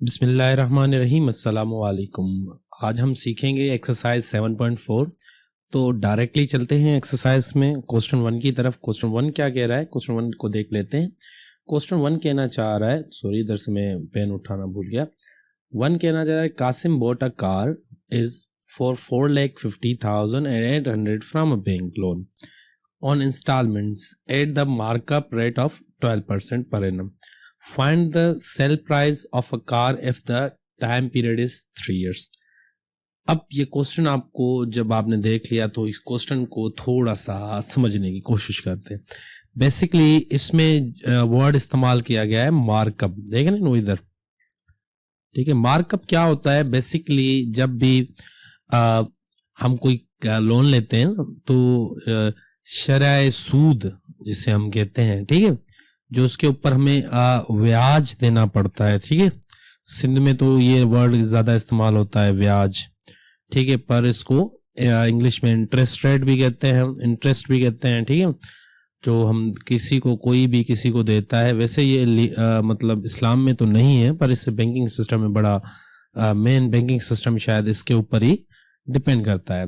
बिस्मिल्लाहिर्रहमानिर्रहीम, अस्सलामु अलैकुम। आज हम सीखेंगे एक्सरसाइज 7.4। तो डायरेक्टली चलते हैं एक्सरसाइज में क्वेश्चन 1 की तरफ। क्वेश्चन 1 क्या कह रहा है, क्वेश्चन 1 को देख लेते हैं। क्वेश्चन 1 कहना चाह रहा है, सॉरी इधर से मैं पेन उठाना भूल गया। 1 कहना चाह रहा है, Qasim bought a car is for 4,50,800 from a bank loan on installments at the markup rate of 12% per annum. Find the sell price of a car if the time period is 3 years. अब ये question आपको जब आपने देख लिया तो इस question को थोड़ा सा समझने की कोशिश करते हैं। बेसिकली इसमें वर्ड इस्तेमाल किया गया है मार्कअप, देखें ना इधर, ठीक है। मार्कअप क्या होता है, बेसिकली जब भी हम कोई लोन लेते हैं तो शरह सूद जिसे हम कहते हैं, ठीक है, जो उसके ऊपर हमें ब्याज देना पड़ता है, ठीक है। सिंध में तो ये वर्ड ज्यादा इस्तेमाल होता है ब्याज, ठीक है, पर इसको इंग्लिश में इंटरेस्ट रेट भी कहते हैं, इंटरेस्ट भी कहते हैं, ठीक है। जो हम किसी को, कोई भी किसी को देता है, वैसे ये मतलब इस्लाम में तो नहीं है, पर इससे बैंकिंग सिस्टम में बड़ा मेन बैंकिंग सिस्टम शायद इसके ऊपर ही डिपेंड करता है।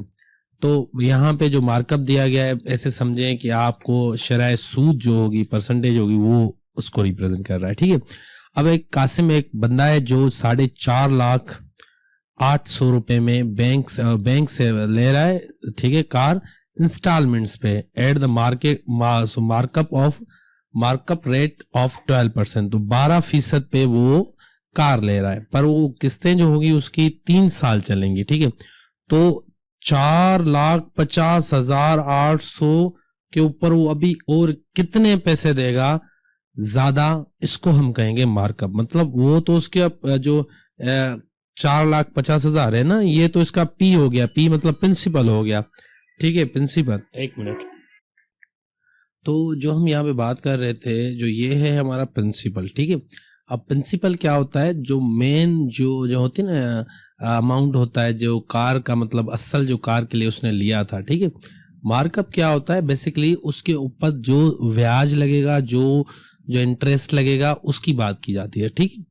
तो यहाँ पे जो मार्कअप दिया गया है, ऐसे समझें कि आपको शरह सूद जो होगी, परसेंटेज होगी, वो उसको रिप्रेजेंट कर रहा है, ठीक है। अब एक कासिम एक बंदा है जो 4,50,800 रुपए में बैंक से ले रहा है, ठीक है, कार इंस्टॉलमेंट्स पे at the markup rate of 12%, तो 12% पे वो कार ले रहा है, पर वो किस्तें जो होगी उसकी 3 साल चलेंगी, ठीक है। तो 4,50,800 के ऊपर वो अभी और कितने पैसे देगा ज्यादा, इसको हम कहेंगे मार्कअप। मतलब वो तो उसके जो 4,50,000 है ना, ये तो इसका पी हो गया, पी मतलब प्रिंसिपल हो गया, ठीक है, प्रिंसिपल। एक मिनट, तो जो हम यहाँ पे बात कर रहे थे, जो ये है हमारा प्रिंसिपल, ठीक है। अब प्रिंसिपल क्या होता है, जो मेन जो होती है ना अमाउंट होता है, जो कार का मतलब असल जो कार के लिए उसने लिया था, ठीक है। मार्कअप क्या होता है, बेसिकली उसके ऊपर जो ब्याज लगेगा, जो इंटरेस्ट लगेगा, उसकी बात की जाती है, ठीक है।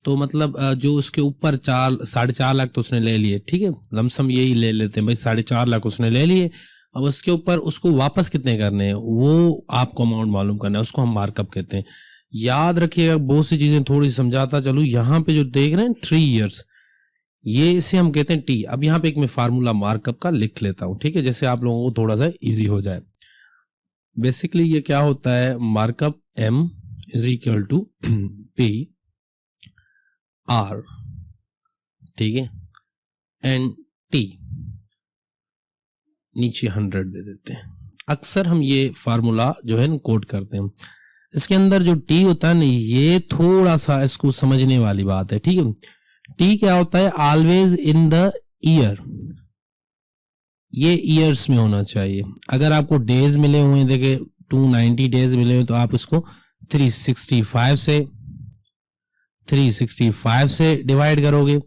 तो मतलब जो उसके ऊपर 4.5 लाख तो उसने ले लिए, ठीक है, लमसम यही ले लेते हैं भाई, 4.5 लाख उसने ले लिए। अब उसके ऊपर उसको वापस कितने करने हैं, वो आपको अमाउंट मालूम करना है, उसको हम मार्कअप कहते हैं। याद रखिएगा, बहुत सी चीजें थोड़ी समझाता चलूं। यहाँ पे जो देख रहे हैं 3 इयर्स, ये इसे हम कहते हैं टी। अब यहाँ पे एक मैं फार्मूला मार्कअप का लिख लेता हूं, ठीक है, जैसे आप लोगों को थोड़ा सा इजी हो जाए। बेसिकली ये क्या होता है, markup M is equal to P R, ठीक है, एंड टी नीचे 100 दे देते हैं। अक्सर हम ये फार्मूला जो है ना कोड करते हैं। इसके अंदर जो टी होता है ना, ये थोड़ा सा इसको समझने वाली बात है, ठीक है। टी क्या होता है, ऑलवेज इन द ईयर, ये ईयर्स में होना चाहिए। अगर आपको डेज मिले हुए हैं, देखे 290 डेज मिले हुए, तो आप इसको 365 से डिवाइड करोगे।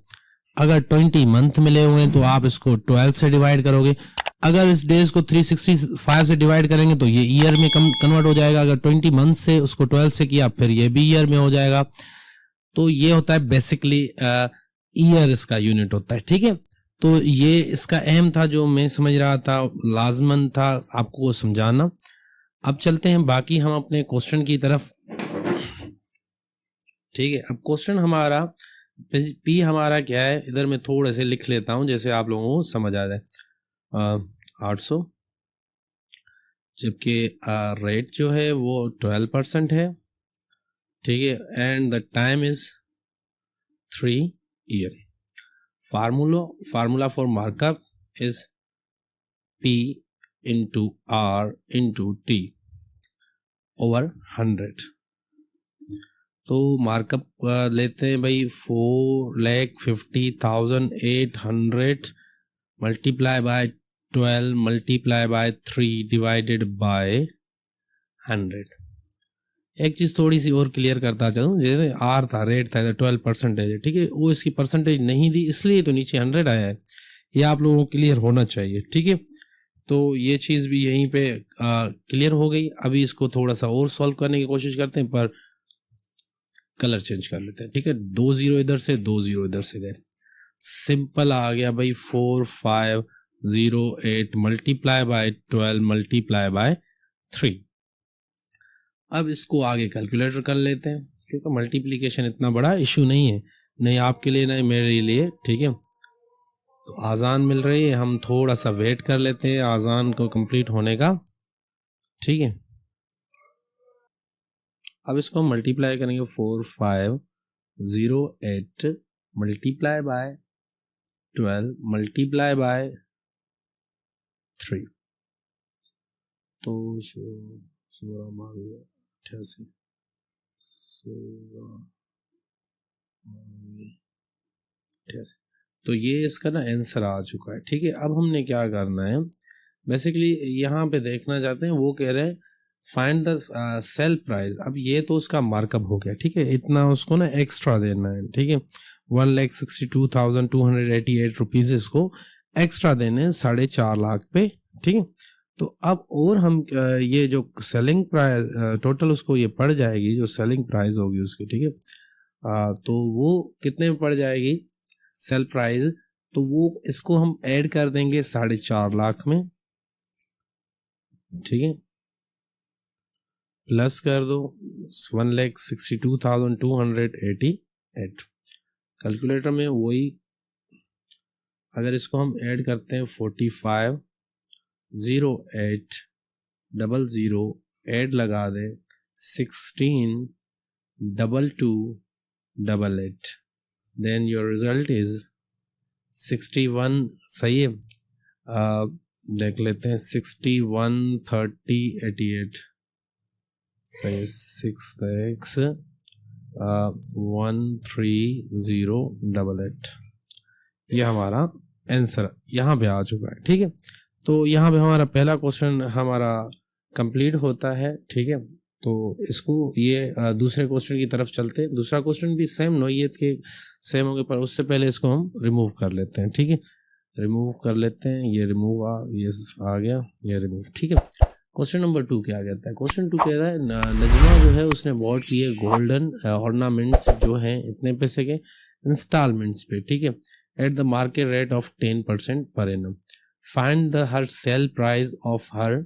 अगर 20 मंथ मिले हुए हैं तो आप इसको 12 से डिवाइड करोगे। अगर इस डेज को 365 से डिवाइड करेंगे तो ये ईयर में कन्वर्ट हो जाएगा। अगर 20 मंथ से उसको 12 से किया, फिर ये भी ईयर में हो जाएगा। तो ये होता है बेसिकली ईयर, इसका यूनिट होता है, ठीक है। तो ये इसका अहम था, जो मैं समझ रहा था, लाजमन था आपको समझाना। अब चलते हैं बाकी हम अपने क्वेश्चन की तरफ, ठीक है। अब क्वेश्चन हमारा पी हमारा क्या है, इधर मैं थोड़े से लिख लेता हूं जैसे आप लोगों को समझ आ जाए। 800, जबकि रेट जो है वो 12% है, ठीक है, and the time is 3 year. Formula for markup is P into R into T over 100। तो मार्कअप लेते हैं भाई, 4,50,800 multiply by 12 multiply by 3 divided by 100। एक चीज थोड़ी सी और क्लियर करता चलूं, जैसे आर था, रेट था, 12% है, ठीक है, वो इसकी परसेंटेज नहीं दी, इसलिए तो नीचे 100 आया है। ये आप लोगों को क्लियर होना चाहिए, ठीक है। तो ये चीज भी यहीं पे क्लियर हो गई। अभी इसको थोड़ा सा और सॉल्व करने की कोशिश करते हैं, पर कलर चेंज कर लेते हैं, ठीक है। 2 0 इधर से, 2 0 इधर से गए, सिंपल आ गया भाई 4508 मल्टीप्लाई बाय 12 मल्टीप्लाई बाय 3। अब इसको आगे कैलकुलेटर कर लेते हैं, क्योंकि मल्टीप्लिकेशन इतना बड़ा इशू नहीं है, नहीं आपके लिए नहीं मेरे लिए, ठीक है। तो आज़ान मिल रही है, हम थोड़ा सा वेट कर लेते हैं आज़ान को कंप्लीट होने का, ठीक है। अब इसको हम मल्टीप्लाई करेंगे 4508 मल्टीप्लाई बाय 12 मल्टीप्लाई बाय 3, तो 88 तो ये इसका ना आंसर आ चुका है, ठीक है। अब हमने क्या करना है, बेसिकली यहाँ पे देखना चाहते हैं, वो कह रहे हैं फाइंड द सेल प्राइस। अब ये तो उसका मार्कअप हो गया, ठीक है, इतना उसको ना एक्स्ट्रा देना है, ठीक है। 1,62,288 रुपीज़ इसको एक्स्ट्रा देने 4.5 लाख पे, ठीक है। तो अब और हम ये जो सेलिंग प्राइस टोटल उसको ये पड़ जाएगी, जो सेलिंग प्राइस होगी उसकी, ठीक है। तो वो कितने में पड़ जाएगी सेल प्राइस, तो वो इसको हम ऐड कर देंगे 4.5 लाख में, ठीक है। प्लस कर दो 1,62,288। कैलकुलेटर में वही, अगर इसको हम ऐड करते हैं 450800 ऐड लगा दें 162288, देन योर रिजल्ट इज 61, सही है। देख लेते हैं 613088, सही, 6x13088, ये हमारा आंसर यहाँ पे आ चुका है, ठीक है। तो यहाँ पे हमारा पहला क्वेश्चन हमारा कंप्लीट होता है, ठीक है। तो इसको ये दूसरे क्वेश्चन की तरफ चलते हैं। दूसरा क्वेश्चन भी सेम नोयत के सेम हो गए, पर उससे पहले इसको हम रिमूव कर लेते हैं, ठीक है। रिमूव कर लेते हैं, ये रिमूव ये आ गया, ये रिमूव, ठीक है। क्वेश्चन नंबर 2 क्या कहता है, क्वेश्चन 2 कह रहा है नजमा जो है उसने बॉट किए गोल्डन ऑर्नामेंट्स जो हैं इतने पैसे के इंस्टॉलमेंट्स पे, ठीक है, at the market rate of 10% पर annum. Find the her sale price of her,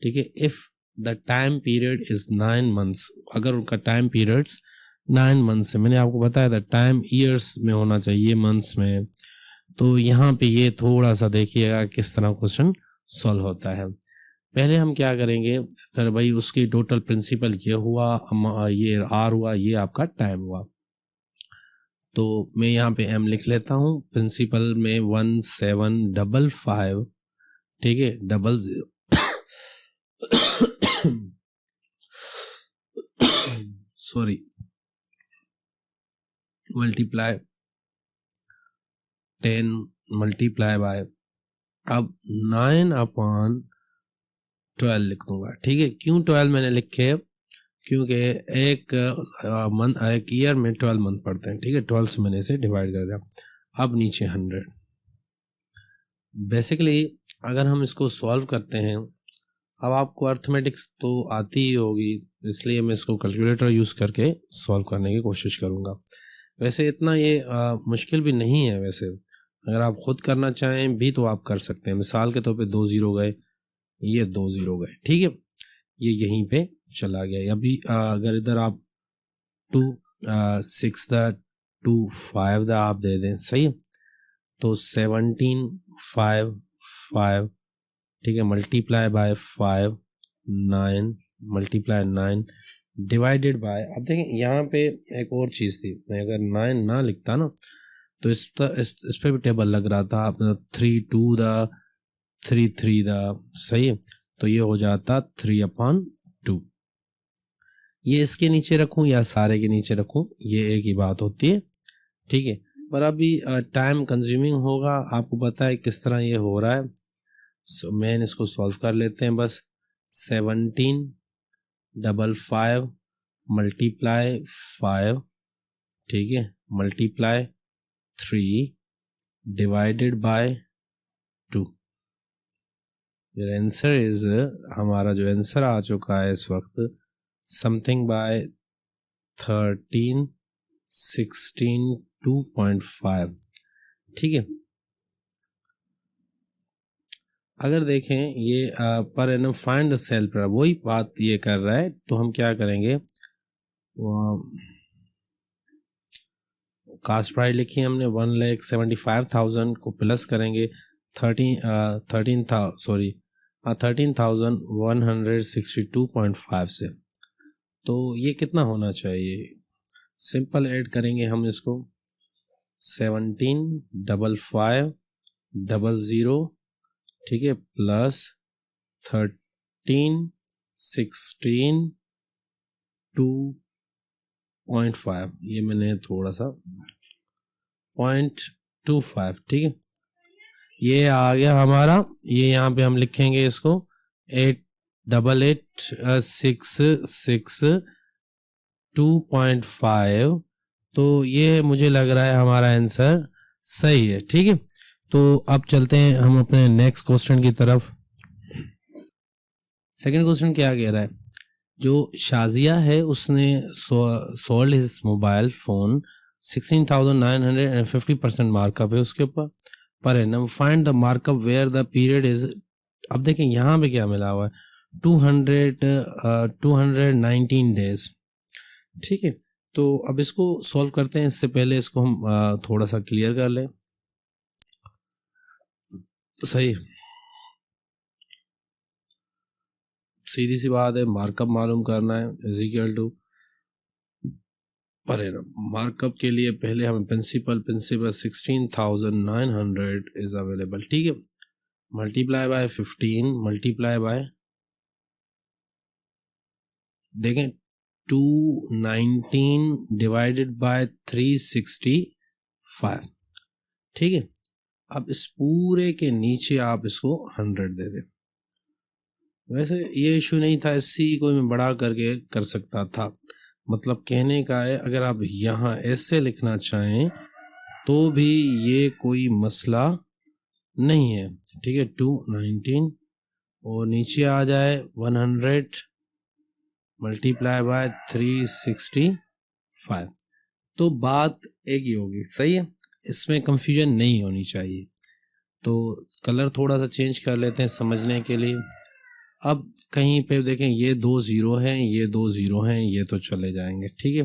ठीक है, if the time period is 9 months, अगर उनका टाइम पीरियड्स 9 months है। मैंने आपको बताया था टाइम ईयर्स में होना चाहिए, मंथ्स में। तो यहाँ पे ये थोड़ा सा देखिएगा किस तरह क्वेश्चन सॉल्व होता है। पहले हम क्या करेंगे, तो भाई उसकी टोटल प्रिंसिपल ये हुआ, ये आर हुआ, ये आपका टाइम हुआ। तो मैं यहाँ पे एम लिख लेता हूँ, प्रिंसिपल में 1755, ठीक है, 00 सॉरी, मल्टीप्लाई 10 मल्टीप्लाई बाय, अब 9/12 लिख दूंगा, ठीक है। क्यों 12 मैंने लिखे, क्योंकि एक ईयर में 12 मंथ पड़ते हैं, ठीक है। 12 से मैंने इसे डिवाइड कर दिया। अब नीचे 100। बेसिकली अगर हम इसको सॉल्व करते हैं, अब आपको अर्थमेटिक्स तो आती ही होगी, इसलिए मैं इसको कैलकुलेटर यूज़ करके सॉल्व करने की कोशिश करूँगा। वैसे इतना ये मुश्किल भी नहीं है, वैसे अगर आप खुद करना चाहें भी तो आप कर सकते हैं। मिसाल के तौर पे 2 0 गए, ये 2 0 गए, ठीक है, ये यहीं पे चला गया। अभी अगर इधर आप 2 6 2 5 आप दे दें, सही, तो 17 5 5, ठीक है, multiply by 5 9 multiply 9 divided by, अब देखें यहाँ पे एक और चीज़ थी, मैं अगर 9 ना लिखता ना तो इस पे भी टेबल लग रहा था अपना 3 2 3 3 सही है। तो ये हो जाता 3/2। ये इसके नीचे रखूं या सारे के नीचे रखूं, ये एक ही बात होती है, ठीक है। पर अभी टाइम कंज्यूमिंग होगा, आपको पता है किस तरह ये हो रहा है। सो मैन इसको सॉल्व कर लेते हैं बस। 1755 मल्टीप्लाई 5, ठीक है, multiply 3 divided bye 2। Your answer is, हमारा जो आंसर आ चुका है इस वक्त समथिंग बाय 13, 16, 2.5। ठीक है, अगर देखें ये पर annum find the sale price, वही बात ये कर रहा है, तो हम क्या करेंगे, कास्ट प्राइस लिखी हमने 1,75,000 को प्लस करेंगे 13,162.5 से, तो ये कितना होना चाहिए, सिंपल ऐड करेंगे हम इसको 17,550, ठीक है, प्लस 13, 16, 2.5, ये मैंने थोड़ा सा 0.25, ठीक है, ये आ गया हमारा। ये यहाँ पे हम लिखेंगे इसको 888,662.5, तो ये मुझे लग रहा है हमारा आंसर सही है। ठीक है, तो अब चलते हैं हम अपने नेक्स्ट क्वेश्चन की तरफ। सेकंड क्वेश्चन क्या कह रहा है, जो शाजिया है उसने sold his mobile phone 16,950% markup है उसके ऊपर per annum, find the markup where the period is. अब देखें यहाँ पे क्या मिला हुआ है 219 डेज। ठीक है, तो अब इसको सॉल्व करते हैं, इससे पहले इसको हम थोड़ा सा क्लियर कर लें। सही, सीधी सी बात है, मार्कअप मालूम करना है is equal to per annum. Markup के लिए पहले हमें प्रिंसिपल 16,900 इज अवेलेबल, ठीक है, मल्टीप्लाई बाय 15, मल्टीप्लाई बाय देखें 219 डिवाइडेड बाय 365, ठीक है। अब इस पूरे के नीचे आप इसको 100 दे दें। वैसे ये इशू नहीं था, इसी को मैं बड़ा करके कर सकता था, मतलब कहने का है अगर आप यहाँ ऐसे लिखना चाहें तो भी ये कोई मसला नहीं है। ठीक है, 219 और नीचे आ जाए 100 मल्टीप्लाई बाय 365, तो बात एक ही होगी। सही है, इसमें कंफ्यूजन नहीं होनी चाहिए। तो कलर थोड़ा सा चेंज कर लेते हैं समझने के लिए। अब कहीं पे देखें ये 2 0 हैं, ये 2 0 हैं, ये तो चले जाएंगे। ठीक है,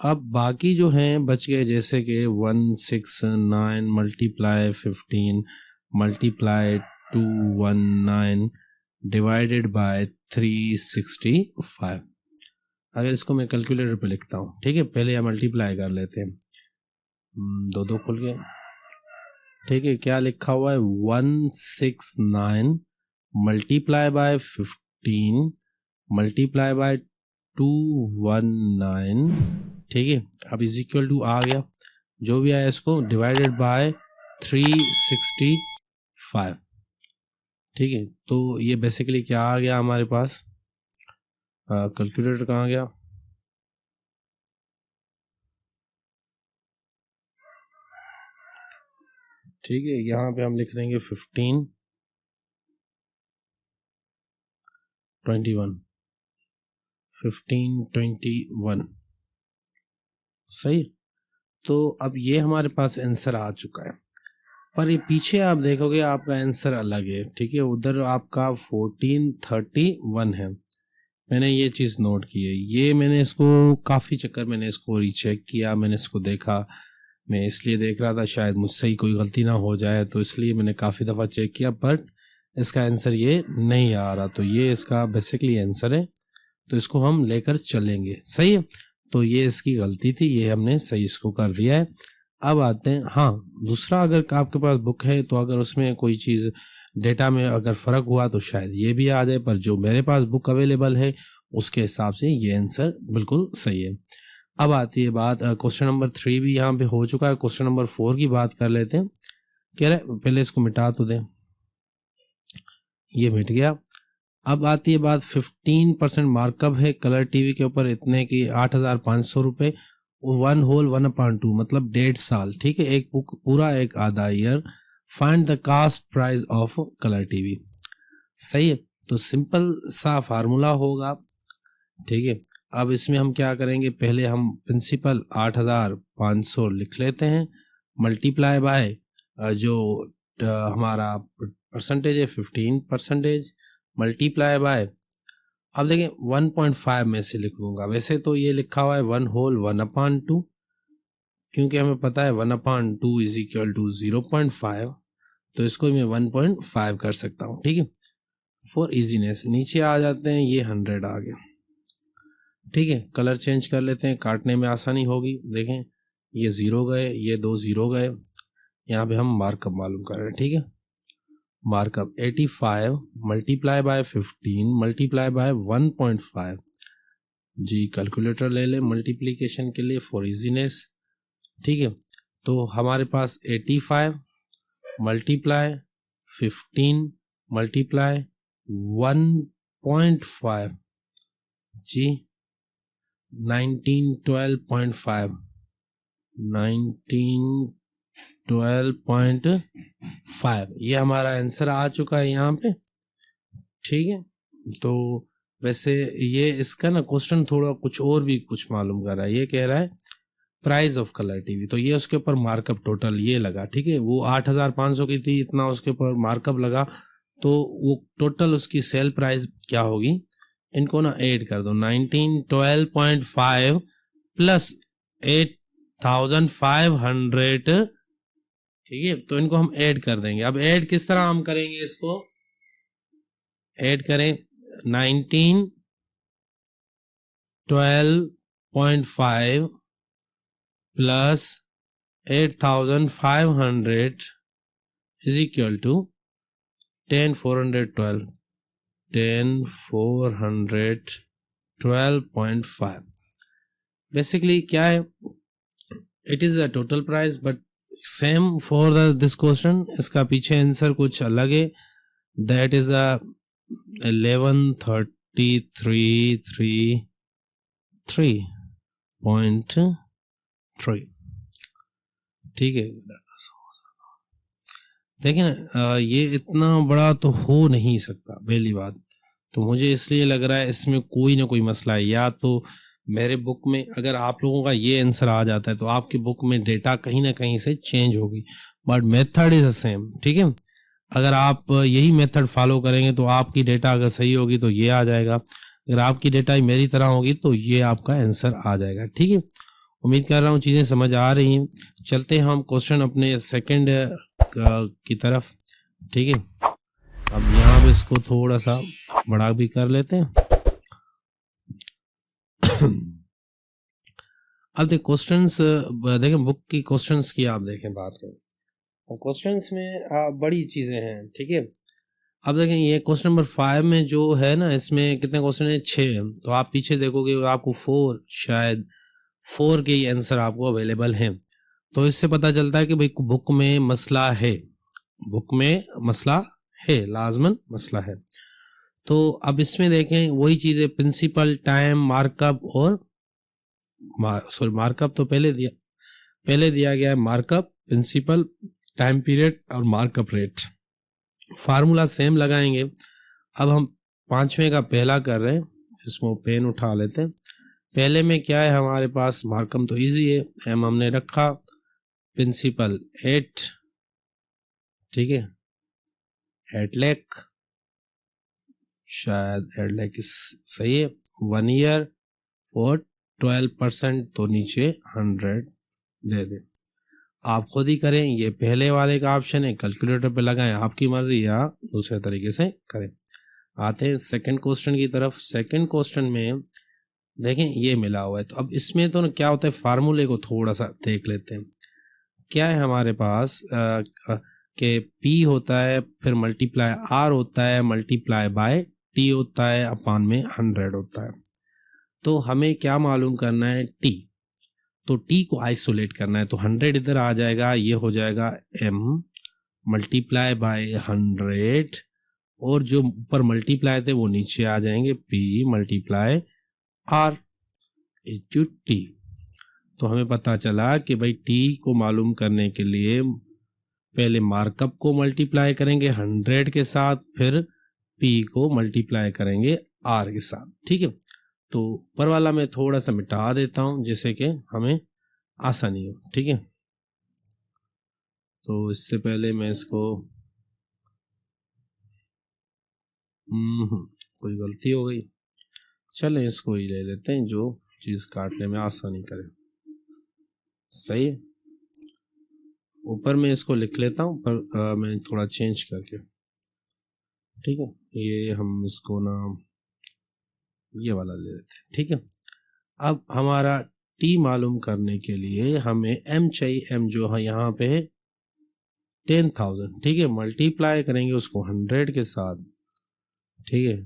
अब बाकी जो हैं बच गए, जैसे कि 169 मल्टीप्लाई 15 मल्टीप्लाई 219 डिवाइडेड बाय 365। अगर इसको मैं कैलकुलेटर पे लिखता हूँ, ठीक है, पहले या मल्टीप्लाई कर लेते हैं, 2 खुल गए। ठीक है, क्या लिखा हुआ है 169 मल्टीप्लाई बाय 15 मल्टीप्लाई बाय 219, ठीक है। अब इज इक्वल टू आ गया, जो भी आया इसको डिवाइडेड बाय 365। ठीक है, तो ये बेसिकली क्या आ गया हमारे पास, कैलकुलेटर कहाँ गया, ठीक है, यहाँ पे हम लिख देंगे 15 21 1521। सही, तो अब ये हमारे पास आंसर आ चुका है, पर ये पीछे आप देखोगे आपका आंसर अलग है। ठीक है, उधर आपका 1431 है, मैंने ये चीज़ नोट की है। ये मैंने इसको काफ़ी चक्कर मैंने इसको रीचेक किया, मैंने इसको देखा, मैं इसलिए देख रहा था शायद मुझसे ही कोई गलती ना हो जाए, तो इसलिए मैंने काफ़ी दफ़ा चेक किया, बट इसका आंसर ये नहीं आ रहा। तो ये इसका बेसिकली आंसर है, तो इसको हम लेकर चलेंगे। सही है, तो ये इसकी गलती थी, ये हमने सही इसको कर दिया है। अब आते हैं, हाँ दूसरा, अगर आपके पास बुक है तो अगर उसमें कोई चीज़ डेटा में अगर फ़र्क हुआ तो शायद ये भी आ जाए, पर जो मेरे पास बुक अवेलेबल है उसके हिसाब से ये आंसर बिल्कुल सही है। अब आती है बात, क्वेश्चन नंबर 3 भी यहाँ पे हो चुका है, क्वेश्चन नंबर 4 की बात कर लेते हैं। कह रहे पहले इसको मिटा तो दें, ये मिट गया। अब आती है बात 15% मार्कअप है कलर टीवी के ऊपर, इतने की 8,500 रुपये, 1/2 मतलब 1.5 साल। ठीक है, एक पूरा एक आधा year. Find the cost price of colour TV. सही है, तो सिंपल सा फार्मूला होगा। ठीक है, अब इसमें हम क्या करेंगे, पहले हम प्रिंसिपल 8500 लिख लेते हैं, मल्टीप्लाई बाय जो हमारा परसेंटेज है 15%, मल्टीप्लाई बाय, अब देखें 1.5 में से लिख लूँगा। वैसे तो ये लिखा हुआ है 1/1/2, क्योंकि हमें पता है 1/2 इज इक्वल टू 0.5, तो इसको मैं 1.5 कर सकता हूँ। ठीक है, फॉर इजीनेस नीचे आ जाते हैं, ये 100 आ गया। ठीक है, कलर चेंज कर लेते हैं, काटने में आसानी होगी। देखें ये 0 गए, ये 2 0 गए, यहाँ पे हम मार्कअप मालूम कर रहे हैं। ठीक है, markup 85 multiply by 15 multiply by 1.5। जी कैलकुलेटर ले लें मल्टीप्लिकेशन के लिए फॉर इजीनेस। ठीक है, तो हमारे पास 85 मल्टीप्लाई 15 मल्टीप्लाई 1.5, जी 1912.5 1912.5 ये हमारा आंसर आ चुका है यहाँ पे। ठीक है, तो वैसे ये इसका ना क्वेश्चन थोड़ा कुछ और भी कुछ मालूम कर रहा है। ये कह रहा है प्राइस ऑफ कलर टीवी, तो ये उसके ऊपर मार्कअप टोटल ये लगा। ठीक है, वो 8500 की थी, इतना उसके ऊपर मार्कअप लगा, तो वो टोटल उसकी सेल प्राइस क्या होगी, इनको ना ऐड कर दो, 1912.5 प्लस 8500। ठीक है, तो इनको हम ऐड कर देंगे। अब ऐड किस तरह हम करेंगे, इसको ऐड करें 1912.5 plus 8500 is equal to 10412.5। Basically क्या है, it is a total price but same for this question. इसका पीछे आंसर कुछ अलग है, दैट इज अ 1133.3। ठीक है, देखिए ना ये इतना बड़ा तो हो नहीं सकता पहली बात, तो मुझे इसलिए लग रहा है इसमें कोई ना कोई मसला है। या तो मेरे बुक में अगर आप लोगों का ये आंसर आ जाता है तो आपकी बुक में डेटा कहीं ना कहीं से चेंज होगी, but method is the same. ठीक है, अगर आप यही मेथड फॉलो करेंगे तो आपकी डेटा अगर सही होगी तो ये आ जाएगा, अगर आपकी डेटा मेरी तरह होगी तो ये आपका आंसर आ जाएगा। ठीक है, उम्मीद कर रहा हूँ चीज़ें समझ आ रही हैं। चलते हैं हम क्वेश्चन अपने सेकंड की तरफ। ठीक है, अब यहाँ पे इसको थोड़ा सा बड़ा भी कर लेते हैं। अब देख क्वेश्चंस, देखें बुक की क्वेश्चंस की आप देखें बात करें, और क्वेश्चंस में बड़ी चीज़ें हैं। ठीक है, अब देखें ये क्वेश्चन नंबर 5 में जो है ना, इसमें कितने क्वेश्चन है, 6। तो आप पीछे देखोगे आपको 4, शायद 4 के ही आंसर आपको अवेलेबल हैं। तो इससे पता चलता है कि भाई बुक में मसला है, बुक में मसला है, लाजमन मसला है। तो अब इसमें देखें वही चीज़ें, प्रिंसिपल, टाइम, मार्कअप और सॉरी मार्कअप तो पहले दिया गया है, मार्कअप, प्रिंसिपल, टाइम पीरियड और मार्कअप रेट। फार्मूला सेम लगाएंगे। अब हम 5वें का पहला कर रहे हैं, इसमें पेन उठा लेते हैं। पहले में क्या है हमारे पास, मार्कअप तो इजी है, एम हमने रखा, प्रिंसिपल 8, ठीक है, 8 लाख, शायद 8 लाख सही है, 1 ईयर और 12%, तो नीचे 100 दे दे। आप खुद ही करें, ये पहले वाले का ऑप्शन है, कैलकुलेटर पे लगाएं, आपकी मर्जी, या दूसरे तरीके से करें। आते हैं सेकंड क्वेश्चन की तरफ। सेकंड क्वेश्चन में देखें ये मिला हुआ है, तो अब इसमें तो क्या होता है, फार्मूले को थोड़ा सा देख लेते हैं। क्या है हमारे पास कि P होता है, फिर मल्टीप्लाई R होता है, मल्टीप्लाई बाय T होता है, अपान में 100 होता है। तो हमें क्या मालूम करना है, T, तो T को आइसोलेट करना है, तो 100 इधर आ जाएगा, ये हो जाएगा M मल्टीप्लाई बाय 100, और जो ऊपर मल्टीप्लाई थे वो नीचे आ जाएंगे, P multiply R into T। तो हमें पता चला कि भाई T को मालूम करने के लिए पहले मार्कअप को मल्टीप्लाई करेंगे 100 के साथ, फिर P को मल्टीप्लाई करेंगे R के साथ। ठीक है, तो ऊपर वाला मैं थोड़ा सा मिटा देता हूँ जिससे कि हमें आसानी हो, ठीक है। तो इससे पहले मैं इसको कोई गलती हो गई, चलें इसको ही ले लेते हैं जो चीज़ काटने में आसानी करे। सही है, ऊपर मैं इसको लिख लेता हूँ पर मैं थोड़ा चेंज करके, ठीक है। ये हम इसको ना ये वाला ले लेते हैं, ठीक है। अब हमारा टी मालूम करने के लिए हमें एम चाहिए। एम जो है यहाँ पे 10,000, ठीक है। मल्टीप्लाई करेंगे उसको 100 के साथ, ठीक है।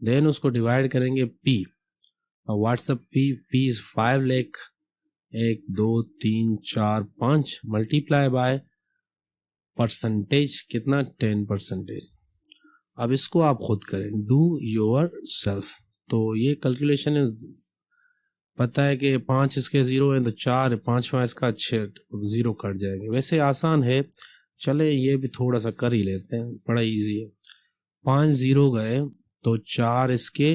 देन उसको डिवाइड करेंगे पी, और what's up P is 5 lakh, 1 2 3 4 5 multiply by percentage कितना 10%। अब इसको आप खुद करें, डू योर सेल्फ। तो ये कैलकुलेशन है, पता है कि 5 इसके 0 है तो 4, 5वां इसका 6, 0 कट जाएंगे। वैसे आसान है, चले ये भी थोड़ा सा कर ही लेते हैं, बड़ा इजी है। 5 0 गए तो 4 इसके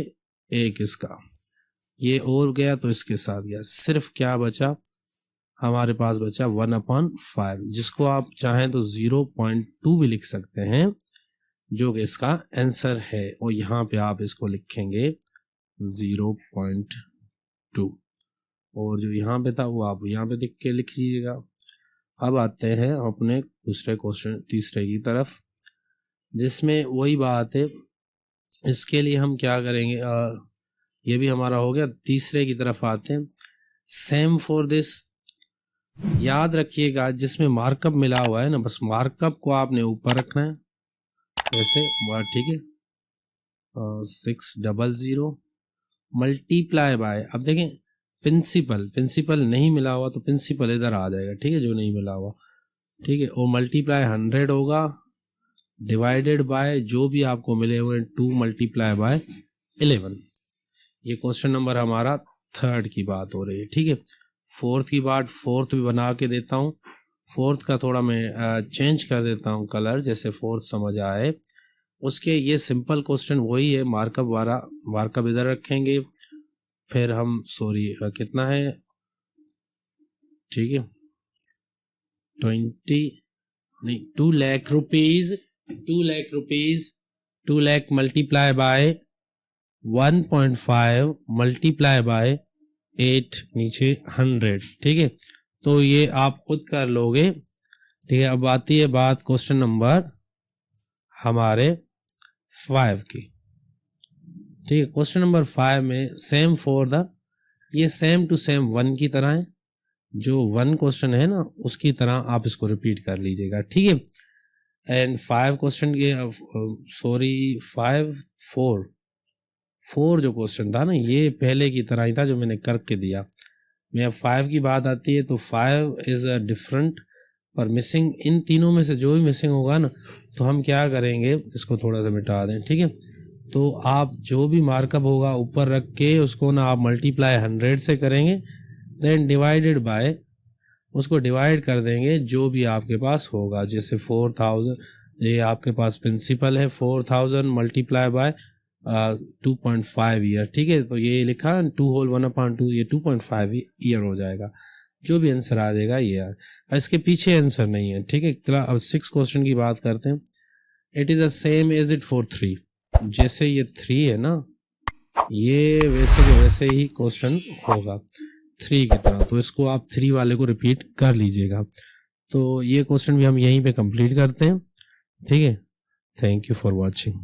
1 इसका, ये और गया तो इसके साथ गया, सिर्फ क्या बचा हमारे पास बचा 1/5, जिसको आप चाहें तो 0.2 भी लिख सकते हैं जो कि इसका आंसर है। और यहाँ पे आप इसको लिखेंगे 0.2, और जो यहाँ पे था वो आप यहाँ पे लिख के लिख लीजिएगा। अब आते हैं अपने दूसरे क्वेश्चन, तीसरे की तरफ, जिसमें वही बात है। इसके लिए हम क्या करेंगे, ये भी हमारा हो गया। तीसरे की तरफ आते हैं, सेम फॉर दिस। याद रखिएगा जिसमें मार्कअप मिला हुआ है ना, बस मार्कअप को आपने ऊपर रखना है वैसे, ठीक है। 600 मल्टीप्लाई बाय, अब देखें प्रिंसिपल नहीं मिला हुआ तो प्रिंसिपल इधर आ जाएगा, ठीक है, जो नहीं मिला हुआ, ठीक है। और मल्टीप्लाई 100 होगा, डिवाइडेड बाय जो भी आपको मिले हुए 2 मल्टीप्लाई बाय 11। ये क्वेश्चन नंबर हमारा 3rd की बात हो रही है, ठीक है। 4th की बात 4th भी बना के देता हूँ। 4th का थोड़ा मैं चेंज कर देता हूँ कलर, जैसे 4th समझ आए। उसके ये सिंपल क्वेश्चन वही है, मार्कअप वाला, मार्कअप इधर रखेंगे, फिर हम कितना है, ठीक है, 2 lakh rupees 2 lakh multiply by 1.5 multiply by 8 नीचे 100, ठीक है। तो ये आप खुद कर लोगे, ठीक है। अब आती है बात क्वेश्चन नंबर हमारे 5 की, ठीक है। क्वेश्चन नंबर 5 में सेम फॉर द, ये सेम टू सेम 1 की तरह है, जो 1 क्वेश्चन है ना उसकी तरह आप इसको रिपीट कर लीजिएगा, ठीक है। एंड 5 क्वेश्चन के 4 जो क्वेश्चन था ना, ये पहले की तरह ही था जो मैंने करके दिया। मैं अब 5 की बात आती है तो 5 इज अ डिफरेंट, पर मिसिंग, इन तीनों में से जो भी मिसिंग होगा ना तो हम क्या करेंगे, इसको थोड़ा सा मिटा दें, ठीक है। तो आप जो भी मार्कअप होगा ऊपर रख के उसको ना आप मल्टीप्लाई 100 से करेंगे, देन डिवाइडेड बाय, उसको डिवाइड कर देंगे जो भी आपके पास होगा। जैसे 4000, ये आपके पास प्रिंसिपल है, 4000 मल्टीप्लाई बाय 2.5 ईयर, ठीक है। तो ये लिखा 2 होल 1/2, ये 2.5 ईयर हो जाएगा। जो भी आंसर आ जाएगा ये यार, इसके पीछे आंसर नहीं है, ठीक है। अब 6 क्वेश्चन की बात करते हैं। It is the same as it for 3, जैसे ये 3 है ना, ये वैसे के वैसे ही क्वेश्चन होगा 3 की तरह, तो इसको आप 3 वाले को रिपीट कर लीजिएगा। तो ये क्वेश्चन भी हम यहीं पे कंप्लीट करते हैं, ठीक है। Thank you for watching.